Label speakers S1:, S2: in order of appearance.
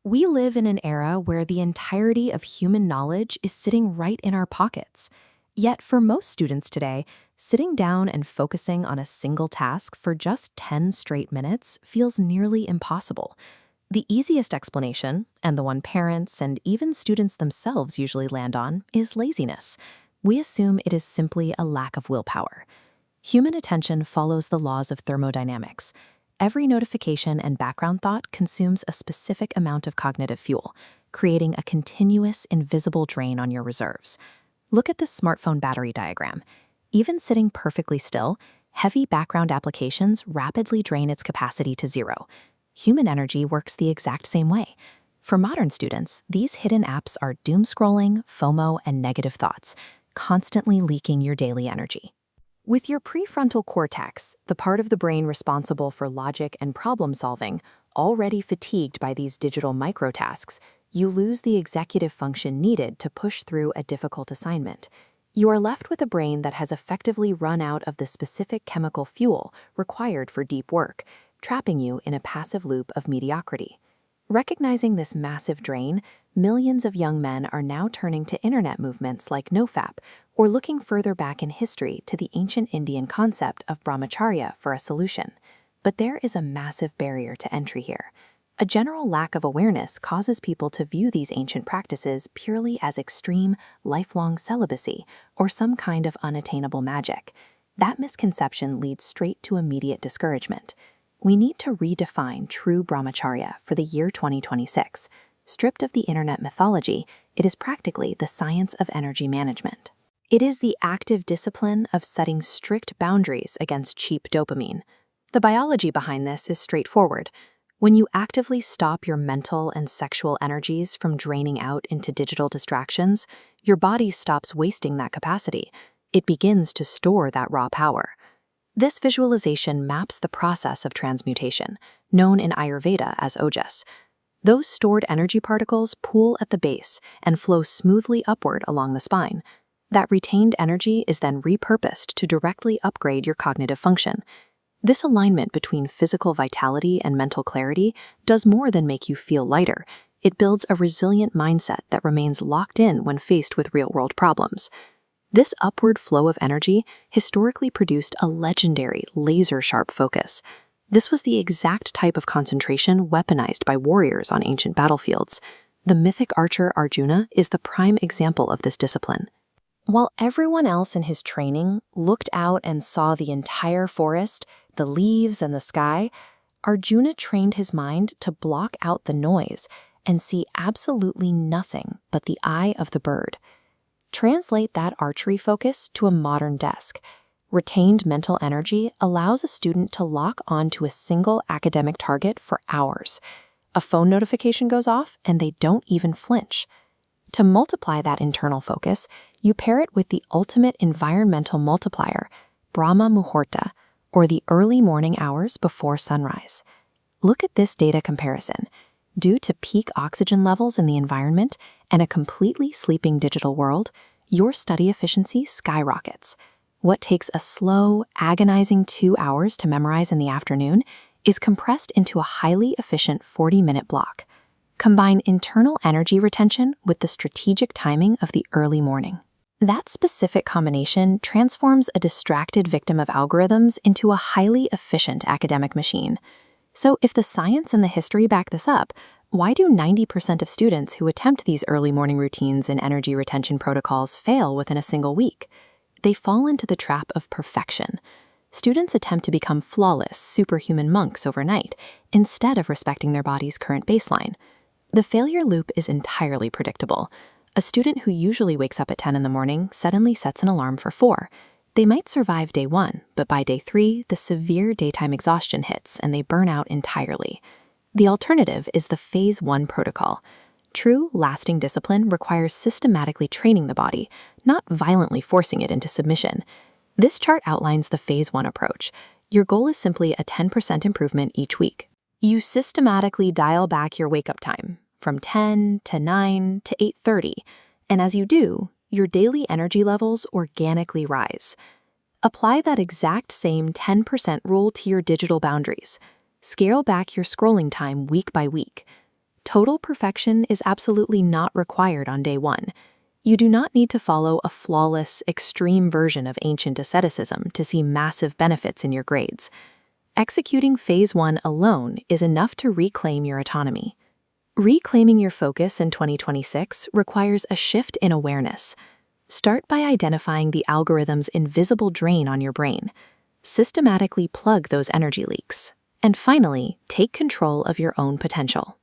S1: We live in an era where the entirety of human knowledge is sitting right in our pockets. Yet for most students today, sitting down and focusing on a single task for just 10 straight minutes feels nearly impossible. The easiest explanation, and the one parents and even students themselves usually land on, is laziness. We assume it is simply a lack of willpower. Human attention follows the laws of thermodynamics. Every notification and background thought consumes a specific amount of cognitive fuel, creating a continuous, invisible drain on your reserves. Look at this smartphone battery diagram. Even sitting perfectly still, heavy background applications rapidly drain its capacity to zero. Human energy works the exact same way. For modern students, these hidden apps are doom scrolling, FOMO, and negative thoughts, constantly leaking your daily energy. With your prefrontal cortex, the part of the brain responsible for logic and problem solving, already fatigued by these digital microtasks, you lose the executive function needed to push through a difficult assignment. You are left with a brain that has effectively run out of the specific chemical fuel required for deep work, trapping you in a passive loop of mediocrity. Recognizing this massive drain, millions of young men are now turning to internet movements like NoFap, or looking further back in history to the ancient Indian concept of brahmacharya for a solution. But there is a massive barrier to entry here. A general lack of awareness causes people to view these ancient practices purely as extreme, lifelong celibacy or some kind of unattainable magic. That misconception leads straight to immediate discouragement. We need to redefine true brahmacharya for the year 2026. Stripped of the internet mythology, it is practically the science of energy management. It is the active discipline of setting strict boundaries against cheap dopamine. The biology behind this is straightforward. When you actively stop your mental and sexual energies from draining out into digital distractions, your body stops wasting that capacity. It begins to store that raw power. This visualization maps the process of transmutation, known in Ayurveda as ojas. Those stored energy particles pool at the base and flow smoothly upward along the spine. That retained energy is then repurposed to directly upgrade your cognitive function. This alignment between physical vitality and mental clarity does more than make you feel lighter. It builds a resilient mindset that remains locked in when faced with real-world problems. This upward flow of energy historically produced a legendary laser-sharp focus. This was the exact type of concentration weaponized by warriors on ancient battlefields. The mythic archer Arjuna is the prime example of this discipline. While everyone else in his training looked out and saw the entire forest, the leaves and the sky, Arjuna trained his mind to block out the noise and see absolutely nothing but the eye of the bird. Translate that archery focus to a modern desk. Retained mental energy allows a student to lock onto a single academic target for hours. A phone notification goes off and they don't even flinch. To multiply that internal focus, you pair it with the ultimate environmental multiplier, Brahma Muhurta, or the early morning hours before sunrise. Look at this data comparison. Due to peak oxygen levels in the environment and a completely sleeping digital world, your study efficiency skyrockets. What takes a slow, agonizing 2 hours to memorize in the afternoon is compressed into a highly efficient 40-minute block. Combine internal energy retention with the strategic timing of the early morning. That specific combination transforms a distracted victim of algorithms into a highly efficient academic machine. So if the science and the history back this up, why do 90% of students who attempt these early morning routines and energy retention protocols fail within a single week? They fall into the trap of perfection. Students attempt to become flawless, superhuman monks overnight, instead of respecting their body's current baseline. The failure loop is entirely predictable. A student who usually wakes up at 10 in the morning suddenly sets an alarm for 4. They might survive day 1, but by day 3, the severe daytime exhaustion hits and they burn out entirely. The alternative is the Phase 1 protocol. True, lasting discipline requires systematically training the body, not violently forcing it into submission. This chart outlines the Phase 1 approach. Your goal is simply a 10% improvement each week. You systematically dial back your wake-up time from 10 to 9 to 8:30, and as you do, your daily energy levels organically rise. Apply that exact same 10% rule to your digital boundaries. Scale back your scrolling time week by week. Total perfection is absolutely not required on day one. You do not need to follow a flawless, extreme version of ancient asceticism to see massive benefits in your grades. Executing Phase 1 alone is enough to reclaim your autonomy. Reclaiming your focus in 2026 requires a shift in awareness. Start by identifying the algorithm's invisible drain on your brain. Systematically plug those energy leaks. And finally, take control of your own potential.